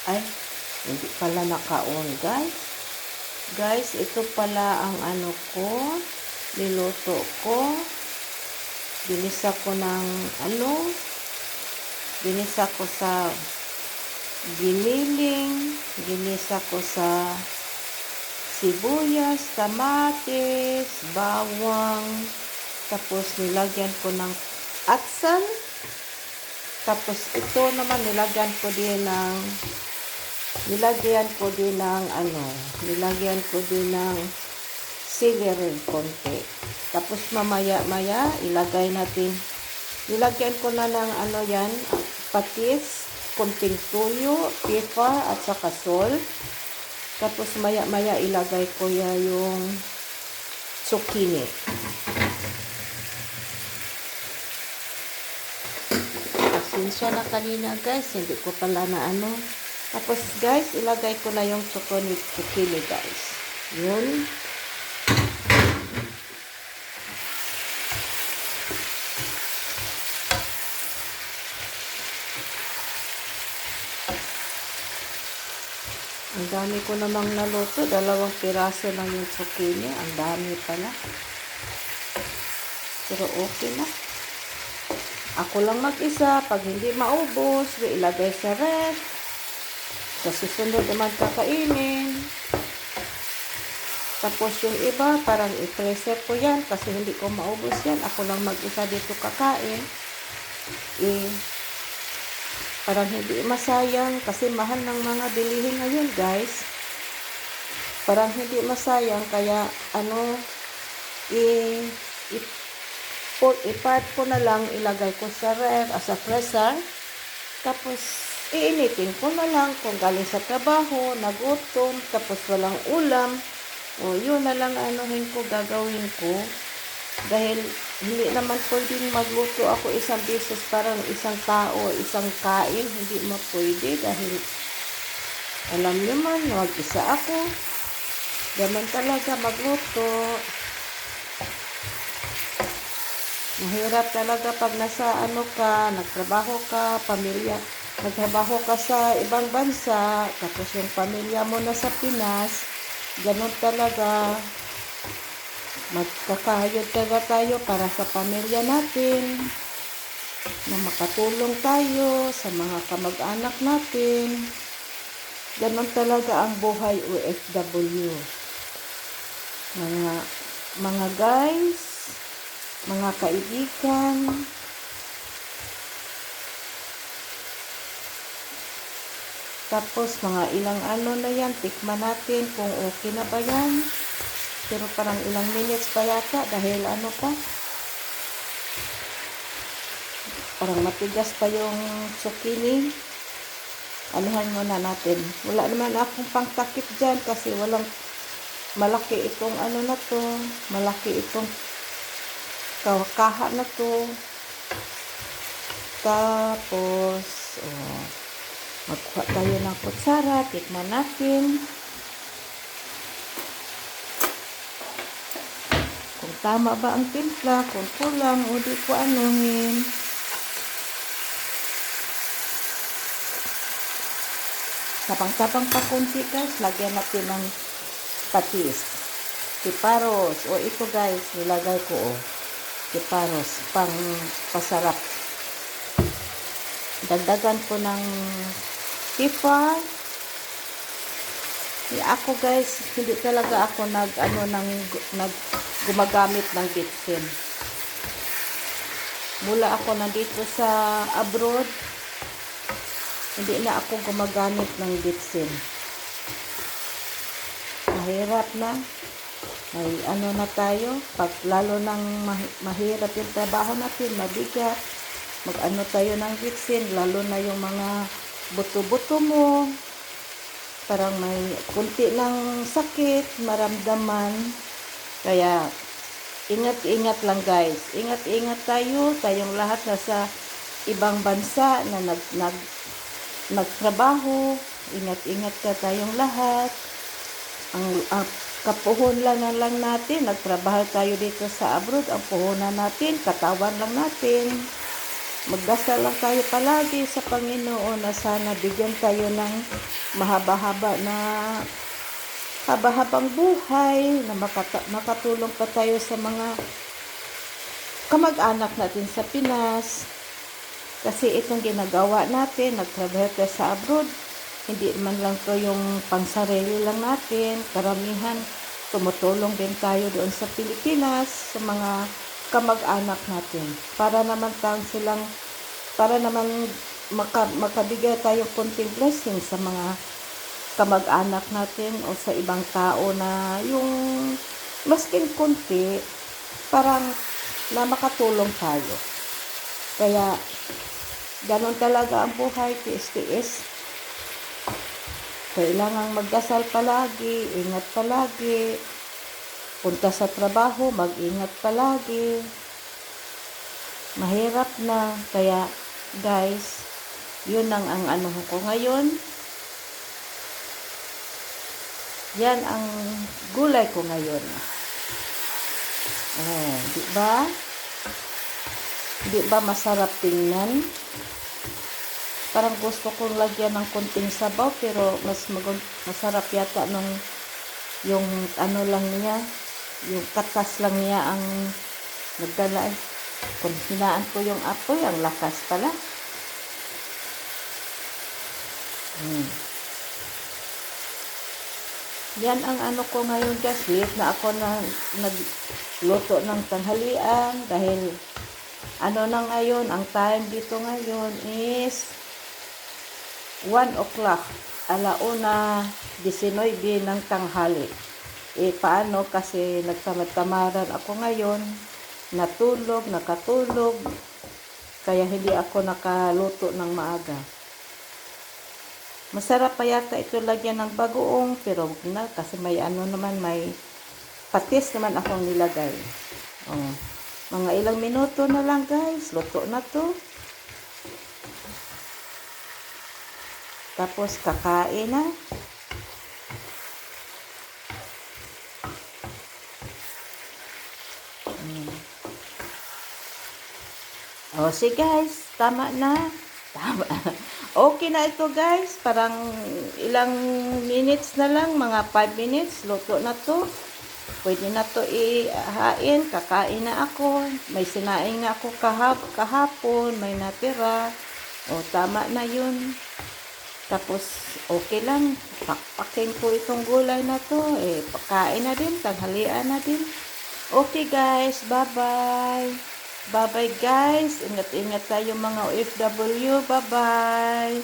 Ay, hindi pala naka-on, guys. Guys, ito pala ang ano ko, niluto ko. Ginisa ko ng ginisa ko sa giniling, ginisa ko sa sibuyas, kamatis, bawang, tapos nilagyan ko ng atsal, tapos ito naman nilagyan ko din ng celery konti. Tapos mamaya-maya nilagyan ko na ng patis, konting tuyo, pepper at saka salt. Tapos maya-maya ilagay ko yung zucchini. Pasensya na kanina, guys, hindi ko pala na Tapos guys, ilagay ko na yung zucchini, guys. Yun. Ang dami ko namang naluto. 2 piraso lang yung zucchini. Ang dami pala. Pero okay na. Ako lang mag-isa. Pag hindi maubos, ilagay sa ref. Sa susunod naman kakainin. Tapos yung iba, parang i-preserve ko yan. Kasi hindi ko maubos yan. Ako lang mag-isa dito kakain. Parang hindi masayang kasi mahal ng mga bilihin ngayon, guys. Parang hindi masayang kaya i-part ko na lang, ilagay ko sa ref, sa freezer. Tapos iinitin ko na lang kung galing sa trabaho, nagutom, tapos walang ulam. O yun na lang gagawin ko. Dahil hindi naman pwedeng magluto ako isang beses parang isang tao, isang kain. Hindi pwede dahil alam niyo man, mag-isa ako. Gaman talaga magluto. Mahirap talaga pag nasa nagtrabaho ka, nagtrabaho ka sa ibang bansa, tapos yung pamilya mo nasa Pinas, ganun talaga. Magkakayod talaga tayo para sa pamilya natin, na makatulong tayo sa mga kamag-anak natin. Ganon talaga ang buhay OFW. Mga guys, mga kaibigan, tapos mga ilang na yan, tikman natin kung okay na ba yan. Pero parang ilang minutes pa yata dahil parang matigas pa yung zucchini. Anuhan muna natin. Wala naman akong pangtakip dyan kasi walang malaki itong malaki itong kaha na to. Tapos magkuha tayo ng kutsara, tikman natin kung tama ba ang timpla, kung kulang o di ko anuhin. Tapang-tapang pa konti, guys. Lagyan natin ng patis, piparos. O ito, guys, nilagay ko piparos pang pasarap. Dagdagan ko ng pepper. Ako, guys, hindi talaga ako gumagamit ng bitsin. Mula ako nandito sa abroad, hindi na ako gumagamit ng bitsin. Mahirap na. May na tayo. Pag lalo nang mahirap yung trabaho natin, mabigat. Tayo ng bitsin. Lalo na yung mga buto-buto mo. Parang may kunti ng sakit, maramdaman. Kaya, ingat-ingat lang, guys. Ingat-ingat tayo. Tayong lahat nasa ibang bansa na nagtrabaho. Ingat-ingat ka tayong lahat. Ang kapuhon lang natin, nagtrabaho tayo dito sa abroad. Ang puhunan natin, katawan lang natin. magdasal lang tayo palagi sa Panginoon na sana bigyan tayo ng mahaba-haba na haba-habang buhay, na makatulong pa tayo sa mga kamag-anak natin sa Pinas. Kasi itong ginagawa natin, nagtrabaho tayo sa abroad, hindi man lang to yung pangsarili lang natin. Karamihan, tumutulong din tayo doon sa Pilipinas, sa mga kamag-anak natin. Para naman makabigay tayo konting blessing sa mga kamag-anak natin o sa ibang tao na yung masking konti, parang na makatulong tayo. Kaya, ganon talaga ang buhay, tiis-tiis. Kailangang magdasal palagi, ingat palagi. Punta sa trabaho, mag-ingat palagi. Mahirap na. Kaya, guys, yun ang ano ko ngayon. Yan ang gulay ko ngayon. Di ba? Di ba masarap tingnan? Parang gusto kong lagyan ng konting sabaw, pero masarap yata nung yung ano lang niya, yung katas lang niya ang nagdala. Kung hinaan ko yung apoy, ang lakas pala. Yan ang ano ko ngayon, guys. Late na ako na nagluto ng tanghalian dahil ano na ngayon, ang time dito ngayon is 1 o'clock, 1:19 ng tanghali. Paano kasi nagtamad-tamaran ako ngayon, nakatulog, kaya hindi ako nakaluto ng maaga. Masarap pa yata ito lagyan ng bagoong, pero wag na kasi may ano naman, may patis naman akong nilagay. Mga ilang minuto na lang, guys, luto na to. Tapos kakain na. Sige, guys, tama na. Okay na ito, guys. Parang ilang minutes na lang, mga 5 minutes, luto na to. Pwede na to ihain, kakain na ako. May sinaing na ako kahapon, may natira. Tama na yun. Tapos, okay lang. Pakpakin ko itong gulay na to. Pakain na din, tanghalian na din. Okay, guys. Bye-bye. Bye-bye, guys. Ingat-ingat tayo mga OFW. Bye-bye.